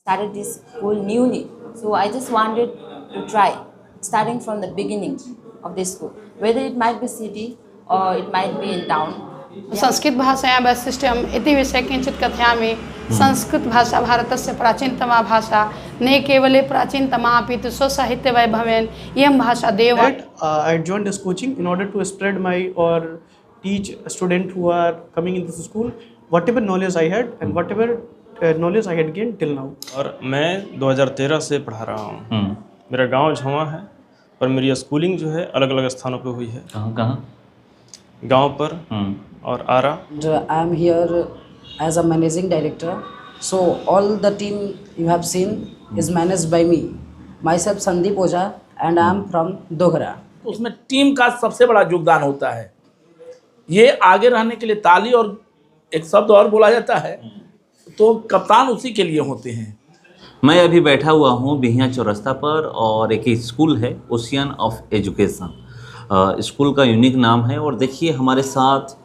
started this school newly. So I just wanted to try, starting from the beginning of this school, whether it might be city or it might be in town. Sanskrit भाषायां वैशिष्ट्यम् इति विषये किञ्चित् कथयामि। संस्कृत भाषा भारतस्य प्राचीनतमा भाषा, न केवले प्राचीनतमा अपि तु स्वसाहित्यवैभवेन इयं भाषा देव। I joined this coaching in order to spread my or teach students who are coming in this school whatever knowledge I had and whatever knowledge I had gained till now. और मैं 2013 से पढ़ा रहा हूँ। मेरा गांव झवा है, पर मेरी स्कूलिंग जो है अलग अलग स्थानों पे हुई है। कहाँ गांव पर और आरा। I am here as a managing director. So all the team you have seen is managed by me. Myself Sandeep Oja and I am from Dogra. उसमें टीम का सबसे बड़ा योगदान होता है। ये आगे रहने के लिए ताली और एक शब्द और बोला जाता है, तो कप्तान उसी के लिए होते हैं। मैं अभी बैठा हुआ हूँ बिहिया चौरस्ता पर और एक स्कूल है ओशियन ऑफ एजुकेशन। स्कूल का यूनिक नाम है और देखिए हमारे साथ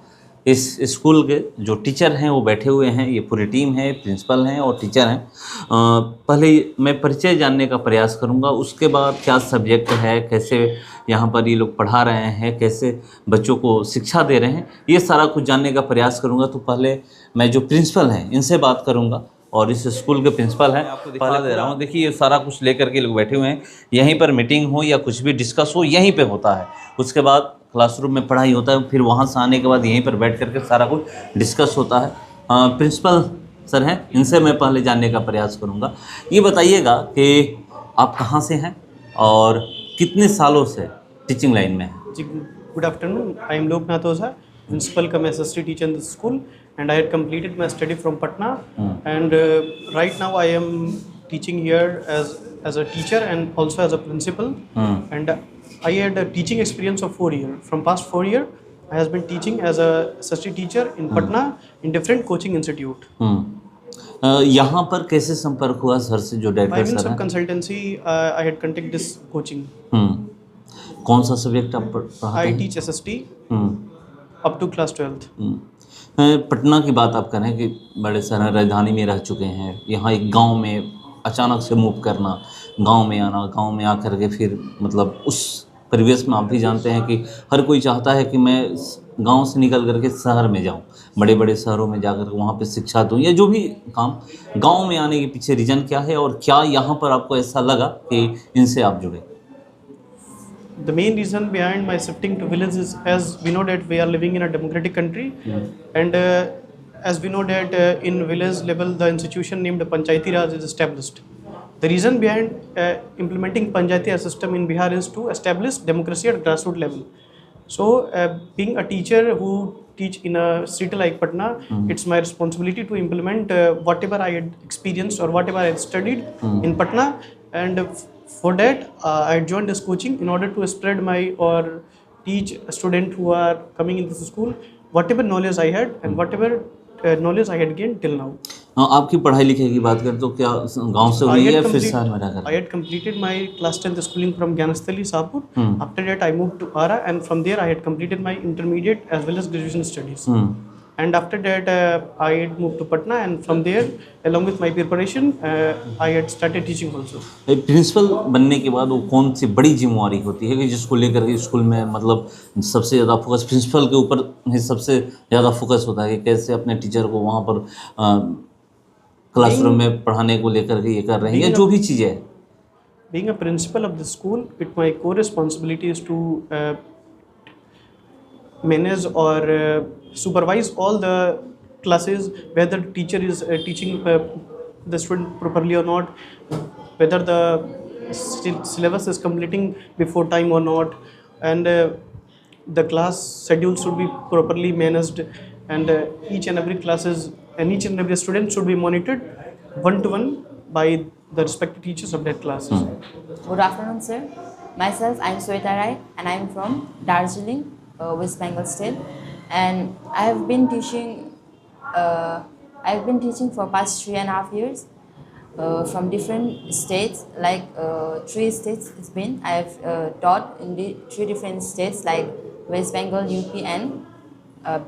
इस स्कूल के जो टीचर हैं वो बैठे हुए हैं। ये पूरी टीम है, प्रिंसिपल हैं और टीचर हैं। पहले मैं परिचय जानने का प्रयास करूंगा, उसके बाद क्या सब्जेक्ट है, कैसे यहाँ पर ये लोग पढ़ा रहे हैं, कैसे बच्चों को शिक्षा दे रहे हैं, ये सारा कुछ जानने का प्रयास करूंगा। तो पहले मैं जो प्रिंसिपल हैं इनसे बात करूंगा और इस स्कूल के प्रिंसिपल हैं आपको पहले दे रहा हूँ। देखिए ये सारा कुछ लेकर के लोग बैठे हुए हैं। यहीं पर मीटिंग हो या कुछ भी डिस्कस हो यहीं पे होता है। उसके बाद क्लासरूम में पढ़ाई होता है, फिर वहाँ से आने के बाद यहीं पर बैठ करके सारा कुछ डिस्कस होता है। प्रिंसिपल सर हैं, इनसे मैं पहले जानने का प्रयास करूँगा। ये बताइएगा कि आप कहाँ से हैं और कितने सालों से टीचिंग लाइन में हैं? जी, good afternoon. I am Loknath Ojha, principal cum assistant teacher in this school, and I had completed my study from Patna. And right now I am teaching here as a teacher and also as a principal. And I had a teaching experience of 4 years. From past 4 years, I has been teaching as a assistant teacher in Patna in different coaching institute. यहाँ पर कैसे संपर्क हुआ sir से जो By director means sir of हैं? consultancy, I had contact this coaching. कौन सा सब्जेक्ट आप पढ़ाते I हैं? teach SST up to class 12th. Patna की बात आप करें कि बड़े शहर राजधानी में रह चुके हैं, यहाँ एक गांव में अचानक से मूव करना, गांव में आना, गांव में आकर के फिर मतलब उस परिवेश में आप भी जानते हैं कि हर कोई चाहता है कि मैं गांव से निकल करके शहर में जाऊं, बड़े बड़े शहरों में जाकर वहाँ पे शिक्षा दूं या जो भी काम। गांव में आने के पीछे रीज़न क्या है और क्या यहाँ पर आपको ऐसा लगा कि इनसे आप जुड़े? The main reason behind my shifting to village is, as we know that we are living in a democratic country, and as we know that in village level the institution named Panchayati Raj is established. The reason behind implementing Panchayati Raj system in Bihar is to establish democracy at grassroots level. So being a teacher who teach in a city like Patna, it's my responsibility to implement whatever I had experienced or whatever I had studied in Patna. And for that, I joined this coaching in order to spread my or teach students who are coming into the school whatever knowledge I had and whatever knowledge I had gained till now. आपकी पढ़ाई लिखाई की बात करें तो क्या गांव से हुई है या फिर शहर में रहकर? I had completed my class 10th schooling from Gyanasthali, Sapur. After that, I moved to Ara, and from there I had completed my intermediate as well as graduation studies. And after that, I had moved to Patna, and from there, along with my preparation, I had started teaching also. Principal बनने के बाद वो कौन सी बड़ी जिम्मेवारी होती है कि जिसको लेकर के स्कूल में मतलब सबसे ज़्यादा फोकस प्रिंसिपल के ऊपर ही सबसे ज़्यादा फोकस होता है कि कैसे अपने टीचर को वहाँ पर क्लासरूम में पढ़ाने को लेकर के ये कर रहे हैं या जो भी चीज़ें है? Being a principal of the school, my core responsibility is to manage or supervise all the classes, whether the teacher is teaching the student properly or not, whether the syllabus is completing before time or not, and the class schedule should be properly managed, and each and every classes and each and every student should be monitored one-to-one by the respective teachers of that classes. Good afternoon, sir. Myself, I'm Sweta Rai, and I'm from Darjeeling, West Bengal State, and I have been teaching. I've been teaching for past 3.5 years from different states, like 3 states. It's been I have taught in the 3 different states, like West Bengal, UP, and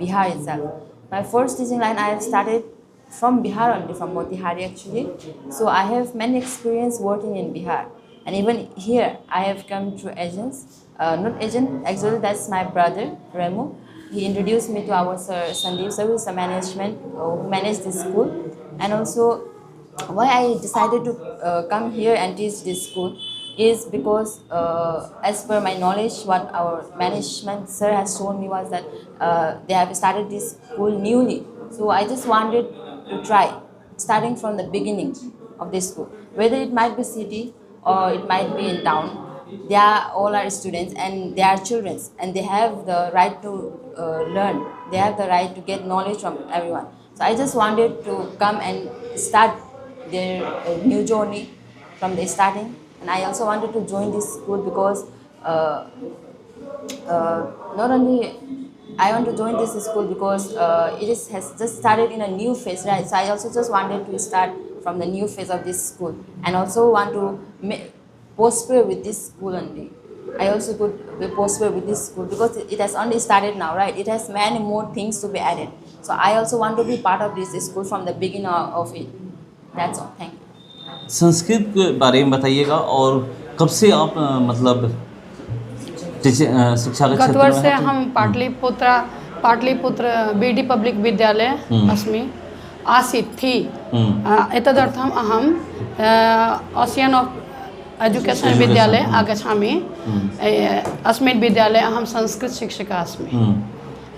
Bihar itself. My first teaching line I have started from Bihar only, from Motihari actually. So I have many experience working in Bihar. And even here, I have come through agents. Not agent, actually that's my brother, Remo. He introduced me to our sir, Sandeep sir, who is a management, who managed this school. And also, why I decided to come here and teach this school is because as per my knowledge, what our management sir has shown me was that they have started this school newly. So I just wanted to try, starting from the beginning of this school. Whether it might be city or it might be in town, they are all our students and they are children and they have the right to learn. They have the right to get knowledge from everyone. So I just wanted to come and start their new journey from the starting. And I also wanted to join this school because not only I want to join this school because has just started in a new phase, right? So I also just wanted to start from the new phase of this school and also want to prosper with this school only. I also could be prosper with this school because it has only started now, right? It has many more things to be added. So I also want to be part of this school from the beginning of it. That's all. Thank you. Sanskrit के बारे में बताइएगा और कब से आप मतलब शिक्षा के गत क्षेत्र वर्ष में से हैं? हम पाटलिपुत्र बीडी पब्लिक विद्यालये अस्मि आसीत् थी एतदर्थम् अहम् ओशियन् आफ् एजुकेशन् विद्यालये आगच्छामि अस्मिन् विद्यालये अहं संस्कृत शिक्षिका अस्मि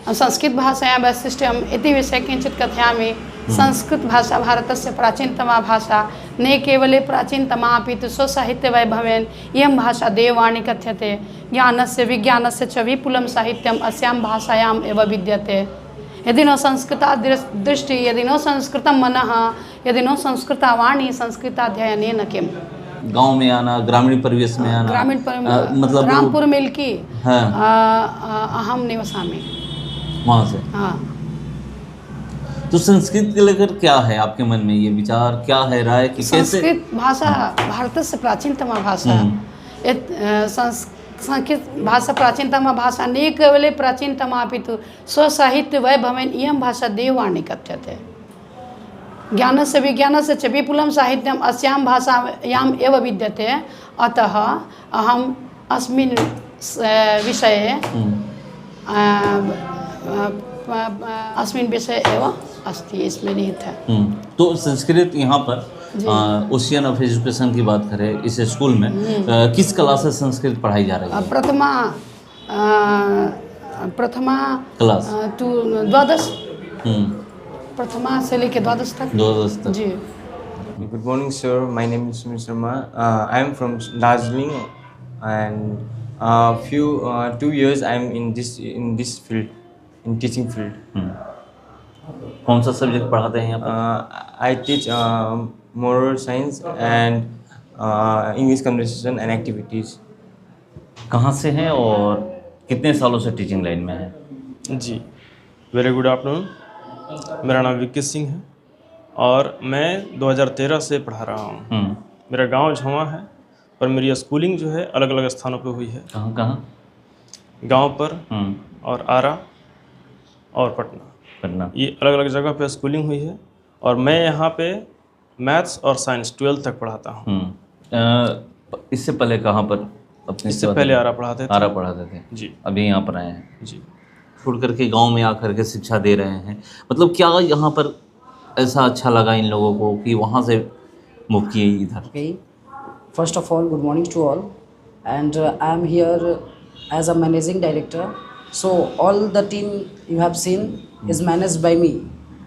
संस्कृत भाषायां वैशिष्ट्यम् इति विषये किञ्चित् कथयामि संस्कृत भाषा भारतस्य प्राचीनतमा भाषा न केवले प्राचीनतमा अपि तु स्वसाहित्यवैभवेन इयं भाषा देववाणी कथ्यते ज्ञानस्य विज्ञानस्य च विपुलं साहित्यम् अस्यां भाषायाम् एव विद्यते यदि न संस्कृता दृष्टि यदि न संस्कृतं मनः यदि न संस्कृता वाणी संस्कृताध्ययनेन किम् गांव में आना, ग्रामीण परिवेश में आना, मतलब रामपुर मिल्की हाँ। अहम निवसामि वहाँ से। हाँ। तो संस्कृत के लेकर क्या है आपके मन में, ये विचार क्या है, राय कि कैसे संस्कृत भाषा भारतस्य प्राचीनतमा भाषा संस्कृत भाषा प्राचीनतमा भाषा न केवले प्राचीनतमा अपि तु स्वसाहित्य वैभवेन इयं भाषा देववाणी कथ्यते ज्ञानस्य विज्ञानस्य च विपुलं साहित्यम् अस्यां भाषायाम् एव विद्यते अतः अहम् अस्मिन् विषये अस्मिन् विषये एव अस्ति इसमें निहित है। तो संस्कृत यहाँ पर ओशियन ऑफ एजुकेशन की बात करें इस स्कूल में किस क्लास से संस्कृत पढ़ाई जा रही है? प्रथमा क्लास टू द्वादश प्रथमा से लेकर द्वादश तक। द्वादश तक जी। Good morning, sir. My name is Sumit Sharma. I am from Darjeeling, and 2 years I am in this field, in teaching field. कौन सा सब्जेक्ट पढ़ाते हैं यहाँ पर? I teach moral science and English conversation and activities. कहाँ से हैं और कितने सालों से टीचिंग लाइन में हैं? जी, वेरी गुड आफ्टरनून। मेरा नाम विक्की सिंह है और मैं 2013 से पढ़ा रहा हूँ। मेरा गांव झवा है पर मेरी स्कूलिंग जो है अलग अलग स्थानों पे हुई है। कहाँ कहाँ? गांव पर और आरा और पटना, ये अलग अलग जगह पे स्कूलिंग हुई है और मैं यहाँ पे मैथ्स और साइंस 12th तक पढ़ाता हूँ। इससे पहले कहाँ पर? इससे पहले आरा पढ़ाते थे। आरा पढ़ाते थे जी। अभी यहाँ पर आए हैं जी। छोड़ करके गांव में आकर के शिक्षा दे रहे हैं, मतलब क्या यहाँ पर ऐसा अच्छा लगा इन लोगों को कि वहाँ से मूव किए इधर? Okay. First of all, good morning to all, and I am here as a managing director. So all the team you have seen is managed by me,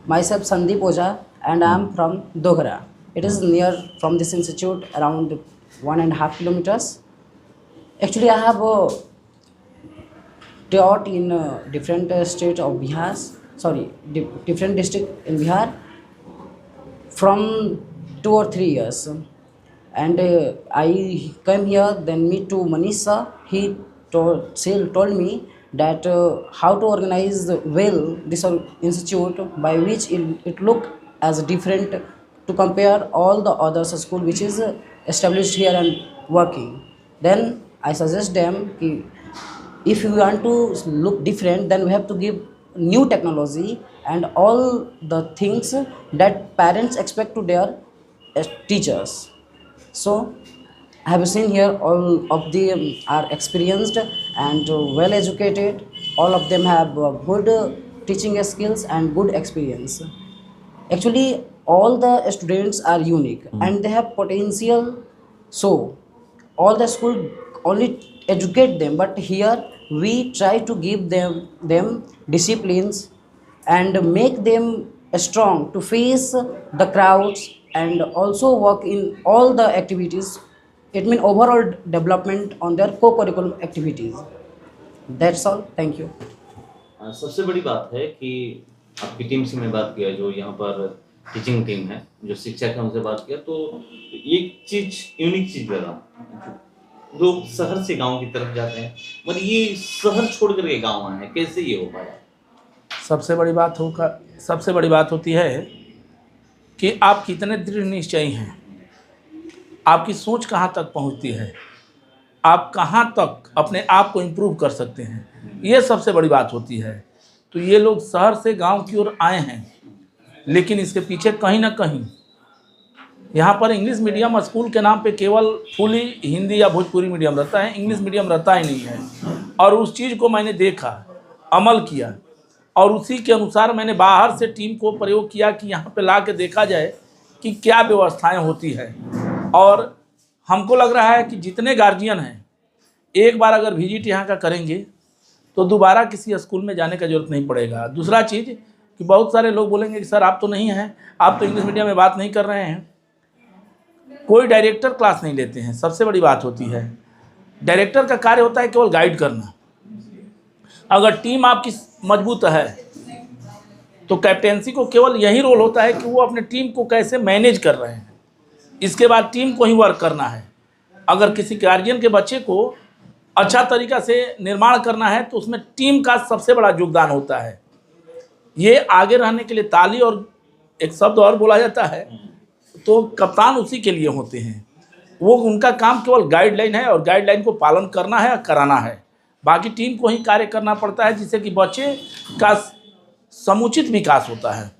myself Sandeep Oja, and I am from Dogra. It is near from this institute, around 1.5 kilometers. Actually, I have taught in different state of Bihar, different district in Bihar from 2 or 3 years. And I came here, then meet to Manisha. He told me that how to organize well this institute by which it look as different to compare all the other school which is established here and working. Then I suggest them if you want to look different, then we have to give new technology and all the things that parents expect to their teachers. So I have seen here all of them are experienced and well educated. All of them have good teaching skills and good experience. Actually, all the students are unique and they have potential. So all the school only educate them, but here we try to give them disciplines and make them strong to face the crowds and also work in all the activities. It means overall development on their co-curriculum activities. That's all. Thank you. सबसे बड़ी बात है कि आपकी team से मैं बात किया, जो यहाँ पर टीचिंग टीम है, जो शिक्षक है, उनसे बात किया, तो एक चीज यूनिक चीज लगा, लोग शहर से गांव की तरफ जाते हैं, मतलब ये शहर छोड़ करके गांव आए हैं, कैसे ये हो पाया? सबसे बड़ी बात होती है कि आप कितने दृढ़ निश्चयी हैं, आपकी सोच कहाँ तक पहुँचती है, आप कहाँ तक अपने आप को इम्प्रूव कर सकते हैं, ये सबसे बड़ी बात होती है। तो ये लोग शहर से गांव की ओर आए हैं, लेकिन इसके पीछे कहीं ना कहीं यहाँ पर इंग्लिश मीडियम स्कूल के नाम पे केवल फुली हिंदी या भोजपुरी मीडियम रहता है, इंग्लिश मीडियम रहता ही नहीं है। और उस चीज़ को मैंने देखा, अमल किया और उसी के अनुसार मैंने बाहर से टीम को प्रयोग किया कि यहाँ पे ला के देखा जाए कि क्या व्यवस्थाएं होती है। और हमको लग रहा है कि जितने गार्जियन हैं, एक बार अगर विजिट यहाँ का करेंगे तो दोबारा किसी स्कूल में जाने का जरूरत नहीं पड़ेगा। दूसरा चीज़ कि बहुत सारे लोग बोलेंगे कि सर आप तो नहीं हैं, आप तो इंग्लिश मीडियम में बात नहीं कर रहे हैं। कोई डायरेक्टर क्लास नहीं लेते हैं, सबसे बड़ी बात होती है। डायरेक्टर का कार्य होता है केवल गाइड करना। अगर टीम आपकी मजबूत है तो कैप्टेंसी को केवल यही रोल होता है कि वो अपने टीम को कैसे मैनेज कर रहे हैं, इसके बाद टीम को ही वर्क करना है। अगर किसी गार्जियन के बच्चे को अच्छा तरीक़ा से निर्माण करना है तो उसमें टीम का सबसे बड़ा योगदान होता है। ये आगे रहने के लिए ताली और एक शब्द और बोला जाता है, तो कप्तान उसी के लिए होते हैं। वो उनका काम केवल गाइडलाइन है और गाइडलाइन को पालन करना है, कराना है। बाकी टीम को ही कार्य करना पड़ता है, जिससे कि बच्चे का समुचित विकास होता है।